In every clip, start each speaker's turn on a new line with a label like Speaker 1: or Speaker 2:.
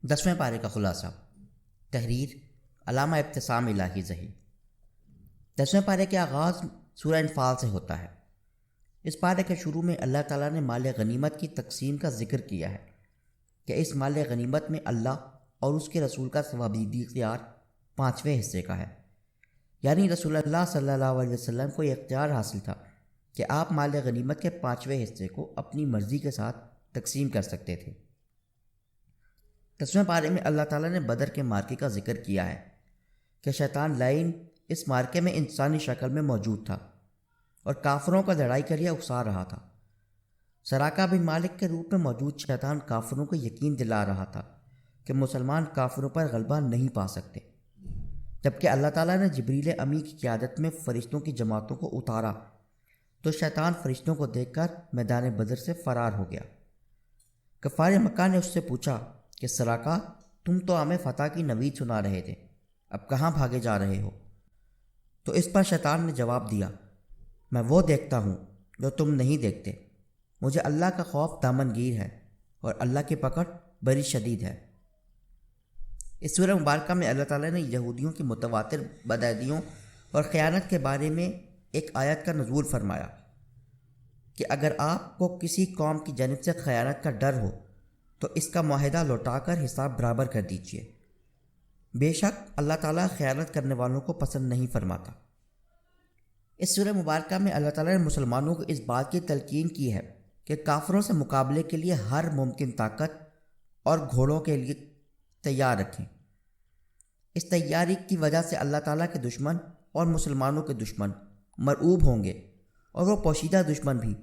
Speaker 1: 10ویں پارے کا خلاصہ۔ تحریر علامہ ابتسام الہی ظہیر۔ 10ویں پارے کے آغاز سورہ انفال سے ہوتا ہے۔ اس پارے کے شروع میں اللہ تعالیٰ نے مال غنیمت کی تقسیم کا ذکر کیا ہے کہ اس مال غنیمت میں اللہ اور اس کے رسول کا ثوابی اختیار 5ویں حصے کا ہے، یعنی رسول اللہ صلی اللہ علیہ وسلم کو یہ اختیار حاصل تھا کہ آپ مال غنیمت کے 5ویں حصے کو اپنی مرضی کے ساتھ تقسیم کر سکتے تھے۔ 10ویں پارے میں اللہ تعالیٰ نے بدر کے مارکے کا ذکر کیا ہے کہ شیطان لعین اس مارکے میں انسانی شکل میں موجود تھا اور کافروں کو لڑائی کے لیے اکسا رہا تھا۔ سراقہ بن مالک کے روپ میں موجود شیطان کافروں کو یقین دلا رہا تھا کہ مسلمان کافروں پر غلبہ نہیں پا سکتے، جبکہ اللہ تعالیٰ نے جبریل امی کی قیادت میں فرشتوں کی جماعتوں کو اتارا تو شیطان فرشتوں کو دیکھ کر میدان بدر سے فرار ہو گیا۔ کفار مکہ نے اس سے پوچھا کہ سراقہ، تم تو ہمیں فتح کی نوید سنا رہے تھے، اب کہاں بھاگے جا رہے ہو؟ تو اس پر شیطان نے جواب دیا، میں وہ دیکھتا ہوں جو تم نہیں دیکھتے، مجھے اللہ کا خوف دامن گیر ہے اور اللہ کی پکڑ بڑی شدید ہے۔ اس سورہ مبارکہ میں اللہ تعالیٰ نے یہودیوں کی متواتر بدعہدیوں اور خیانت کے بارے میں ایک آیت کا نزول فرمایا کہ اگر آپ کو کسی قوم کی جانب سے خیانت کا ڈر ہو تو اس کا معاہدہ لوٹا کر حساب برابر کر دیجیے، بے شک اللہ تعالیٰ خیانت کرنے والوں کو پسند نہیں فرماتا۔ اس سورہ مبارکہ میں اللہ تعالیٰ نے مسلمانوں کو اس بات کی تلقین کی ہے کہ کافروں سے مقابلے کے لیے ہر ممکن طاقت اور گھوڑوں کے لیے تیار رکھیں۔ اس تیاری کی وجہ سے اللہ تعالیٰ کے دشمن اور مسلمانوں کے دشمن مرعوب ہوں گے، اور وہ پوشیدہ دشمن بھی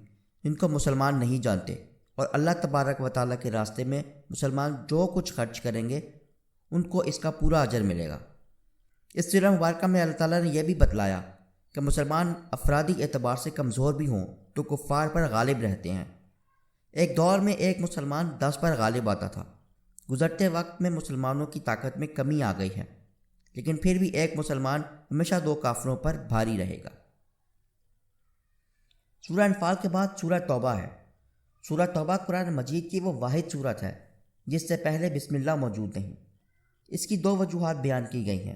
Speaker 1: جن کو مسلمان نہیں جانتے، اور اللہ تبارک و تعالیٰ کے راستے میں مسلمان جو کچھ خرچ کریں گے ان کو اس کا پورا اجر ملے گا۔ اس سورہ مبارکہ میں اللہ تعالیٰ نے یہ بھی بتلایا کہ مسلمان افرادی اعتبار سے کمزور بھی ہوں تو کفار پر غالب رہتے ہیں۔ ایک دور میں ایک مسلمان 10 پر غالب آتا تھا، گزرتے وقت میں مسلمانوں کی طاقت میں کمی آ گئی ہے، لیکن پھر بھی ایک مسلمان ہمیشہ 2 کافروں پر بھاری رہے گا۔ سورہ انفال کے بعد سورہ توبہ ہے۔ سورہ توبہ قرآن مجید کی وہ واحد سورت ہے جس سے پہلے بسم اللہ موجود نہیں۔ اس کی 2 وجوہات بیان کی گئی ہیں۔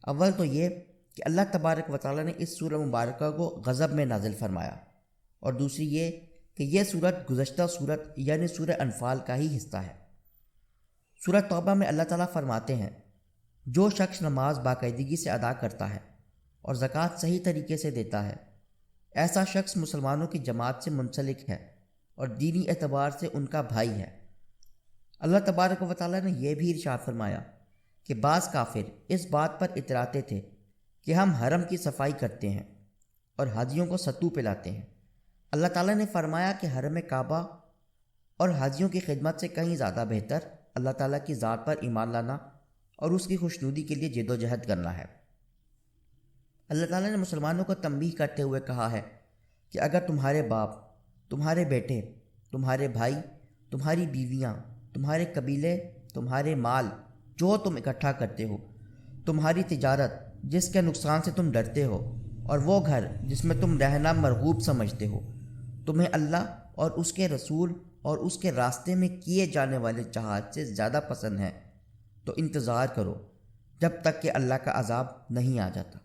Speaker 1: اول تو یہ کہ اللہ تبارک و تعالیٰ نے اس سورہ مبارکہ کو غضب میں نازل فرمایا، اور دوسری یہ کہ یہ سورت گزشتہ سورت یعنی سورہ انفال کا ہی حصہ ہے۔ سورہ توبہ میں اللہ تعالیٰ فرماتے ہیں، جو شخص نماز باقاعدگی سے ادا کرتا ہے اور زکوٰۃ صحیح طریقے سے دیتا ہے، ایسا شخص مسلمانوں کی جماعت سے منسلک ہے اور دینی اعتبار سے ان کا بھائی ہے۔ اللہ تبارک و تعالیٰ نے یہ بھی ارشاد فرمایا کہ بعض کافر اس بات پر اتراتے تھے کہ ہم حرم کی صفائی کرتے ہیں اور حاجیوں کو ستو پلاتے ہیں۔ اللہ تعالیٰ نے فرمایا کہ حرم کعبہ اور حاجیوں کی خدمت سے کہیں زیادہ بہتر اللہ تعالیٰ کی ذات پر ایمان لانا اور اس کی خوشنودی کے لیے جد و جہد کرنا ہے۔ اللہ تعالیٰ نے مسلمانوں کو تنبیہ کرتے ہوئے کہا ہے کہ اگر تمہارے باپ، تمہارے بیٹے، تمہارے بھائی، تمہاری بیویاں، تمہارے قبیلے، تمہارے مال جو تم اکٹھا کرتے ہو، تمہاری تجارت جس کے نقصان سے تم ڈرتے ہو، اور وہ گھر جس میں تم رہنا مرغوب سمجھتے ہو، تمہیں اللہ اور اس کے رسول اور اس کے راستے میں کیے جانے والے جہاد سے زیادہ پسند ہیں، تو انتظار کرو جب تک کہ اللہ کا عذاب نہیں آ جاتا۔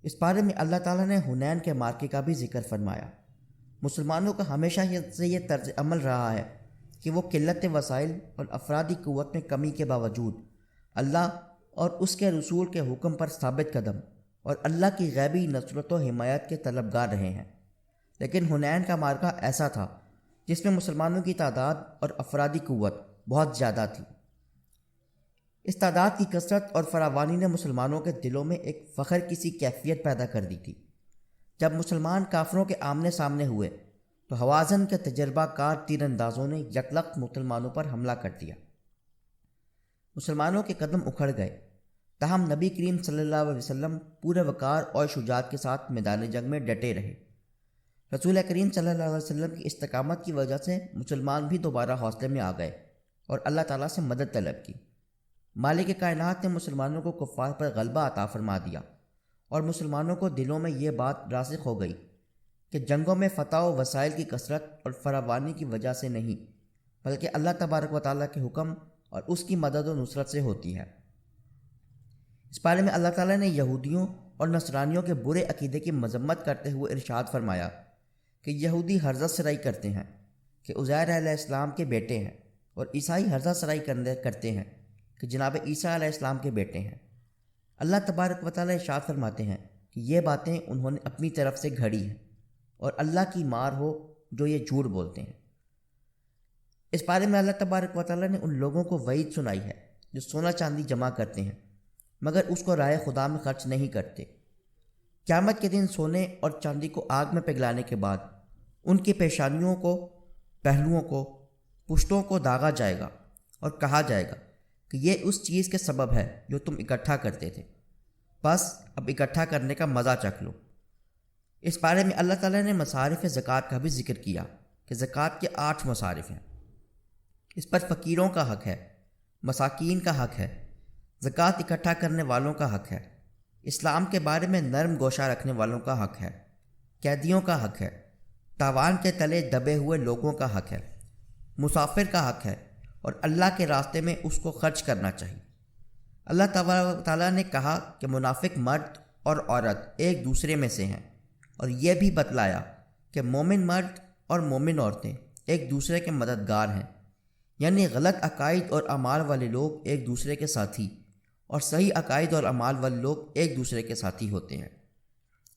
Speaker 1: اس بارے میں اللہ تعالیٰ نے حنین کے مارکے کا بھی ذکر فرمایا۔ مسلمانوں کا ہمیشہ سے یہ طرز عمل رہا ہے کہ وہ قلت وسائل اور افرادی قوت میں کمی کے باوجود اللہ اور اس کے رسول کے حکم پر ثابت قدم اور اللہ کی غیبی نصرت و حمایت کے طلبگار رہے ہیں۔ لیکن حنین کا مارکہ ایسا تھا جس میں مسلمانوں کی تعداد اور افرادی قوت بہت زیادہ تھی۔ اس تعداد کی کثرت اور فراوانی نے مسلمانوں کے دلوں میں ایک فخر کی سی کیفیت پیدا کر دی تھی۔ جب مسلمان کافروں کے آمنے سامنے ہوئے تو ہوازن کے تجربہ کار تیر اندازوں نے یکلخت مسلمانوں پر حملہ کر دیا۔ مسلمانوں کے قدم اکھڑ گئے، تاہم نبی کریم صلی اللہ علیہ وسلم پورے وقار اور شجاعت کے ساتھ میدان جنگ میں ڈٹے رہے۔ رسول کریم صلی اللہ علیہ وسلم کی استقامت کی وجہ سے مسلمان بھی دوبارہ حوصلے میں آ گئے اور اللہ تعالیٰ سے مدد طلب کی۔ مالک کائنات نے مسلمانوں کو کفار پر غلبہ عطا فرما دیا، اور مسلمانوں کو دلوں میں یہ بات راسخ ہو گئی کہ جنگوں میں فتح و وسائل کی کثرت اور فراوانی کی وجہ سے نہیں، بلکہ اللہ تبارک و تعالیٰ کے حکم اور اس کی مدد و نصرت سے ہوتی ہے۔ اس بارے میں اللہ تعالیٰ نے یہودیوں اور نصرانیوں کے برے عقیدے کی مذمت کرتے ہوئے ارشاد فرمایا کہ یہودی حرزہ سرائی کرتے ہیں کہ عزیر علیہ السلام کے بیٹے ہیں، اور عیسائی حرزہ سرائی کرتے ہیں کہ جناب عیسیٰ علیہ السلام کے بیٹے ہیں۔ اللہ تبارک و تعالیٰ ارشاد فرماتے ہیں کہ یہ باتیں انہوں نے اپنی طرف سے گھڑی ہیں، اور اللہ کی مار ہو جو یہ جھوٹ بولتے ہیں۔ اس بارے میں اللہ تبارک و تعالیٰ نے ان لوگوں کو وعید سنائی ہے جو سونا چاندی جمع کرتے ہیں مگر اس کو راہ خدا میں خرچ نہیں کرتے۔ قیامت کے دن سونے اور چاندی کو آگ میں پگھلانے کے بعد ان کی پیشانیوں کو، پہلوؤں کو، پشتوں کو داغا جائے گا اور کہا جائے گا کہ یہ اس چیز کے سبب ہے جو تم اکٹھا کرتے تھے، بس اب اکٹھا کرنے کا مزہ چکھ لو۔ اس بارے میں اللہ تعالیٰ نے مصارف زکوٰۃ کا بھی ذکر کیا کہ زکوٰۃ کے 8 مصارف ہیں۔ اس پر فقیروں کا حق ہے، مساکین کا حق ہے، زکوٰۃ اکٹھا کرنے والوں کا حق ہے، اسلام کے بارے میں نرم گوشہ رکھنے والوں کا حق ہے، قیدیوں کا حق ہے، تاوان کے تلے دبے ہوئے لوگوں کا حق ہے، مسافر کا حق ہے، اور اللہ کے راستے میں اس کو خرچ کرنا چاہیے۔ اللہ تعالیٰ نے کہا کہ منافق مرد اور عورت ایک دوسرے میں سے ہیں، اور یہ بھی بتلایا کہ مومن مرد اور مومن عورتیں ایک دوسرے کے مددگار ہیں، یعنی غلط عقائد اور اعمال والے لوگ ایک دوسرے کے ساتھی اور صحیح عقائد اور اعمال والے لوگ ایک دوسرے کے ساتھی ہوتے ہیں۔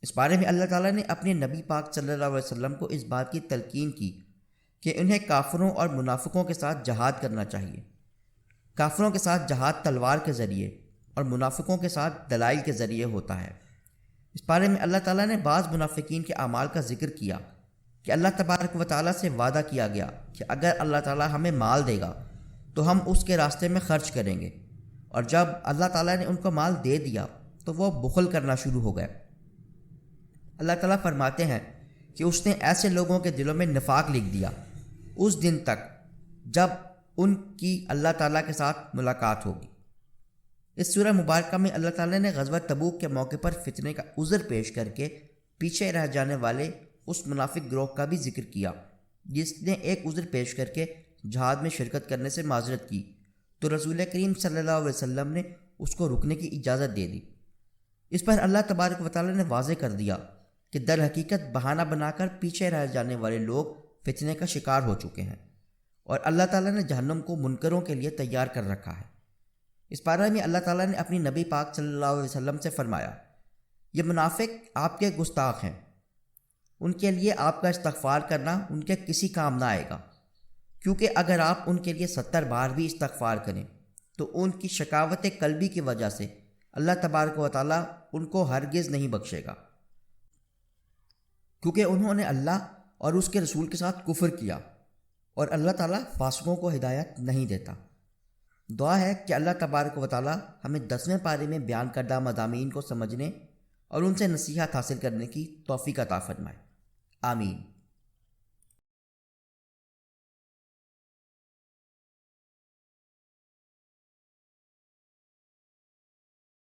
Speaker 1: اس بارے میں اللہ تعالیٰ نے اپنے نبی پاک صلی اللہ علیہ وسلم کو اس بات کی تلقین کی کہ انہیں کافروں اور منافقوں کے ساتھ جہاد کرنا چاہیے۔ کافروں کے ساتھ جہاد تلوار کے ذریعے اور منافقوں کے ساتھ دلائل کے ذریعے ہوتا ہے۔ اس بارے میں اللہ تعالیٰ نے بعض منافقین کے اعمال کا ذکر کیا کہ اللہ تبارک و تعالیٰ سے وعدہ کیا گیا کہ اگر اللہ تعالیٰ ہمیں مال دے گا تو ہم اس کے راستے میں خرچ کریں گے، اور جب اللہ تعالیٰ نے ان کو مال دے دیا تو وہ بخل کرنا شروع ہو گئے۔ اللہ تعالیٰ فرماتے ہیں کہ اس نے ایسے لوگوں کے دلوں میں نفاق لکھ دیا اس دن تک جب ان کی اللہ تعالیٰ کے ساتھ ملاقات ہوگی۔ اس سورہ مبارکہ میں اللہ تعالیٰ نے غزوہ تبوک کے موقع پر فتنے کا عذر پیش کر کے پیچھے رہ جانے والے اس منافق گروہ کا بھی ذکر کیا جس نے ایک عذر پیش کر کے جہاد میں شرکت کرنے سے معذرت کی، تو رسول کریم صلی اللہ علیہ وسلم نے اس کو رکنے کی اجازت دے دی۔ اس پر اللہ تبارک و تعالیٰ نے واضح کر دیا کہ در حقیقت بہانہ بنا کر پیچھے رہ جانے والے لوگ فتنے کا شکار ہو چکے ہیں، اور اللہ تعالیٰ نے جہنم کو منکروں کے لیے تیار کر رکھا ہے۔ اس بارے میں اللہ تعالیٰ نے اپنی نبی پاک صلی اللہ علیہ وسلم سے فرمایا، یہ منافق آپ کے گستاخ ہیں، ان کے لیے آپ کا استغفار کرنا ان کے کسی کام نہ آئے گا، کیونکہ اگر آپ ان کے لیے 70 بار بھی استغفار کریں تو ان کی شکاوت قلبی کی وجہ سے اللہ تبارک و تعالیٰ ان کو ہرگز نہیں بخشے گا، کیونکہ انہوں نے اللہ اور اس کے رسول کے ساتھ کفر کیا، اور اللہ تعالیٰ فاسقوں کو ہدایت نہیں دیتا۔ دعا ہے کہ اللہ تبارک و تعالیٰ ہمیں 10ویں پارے میں بیان کردہ مضامین کو سمجھنے اور ان سے نصیحت حاصل کرنے کی توفیق عطا فرمائے۔ آمین۔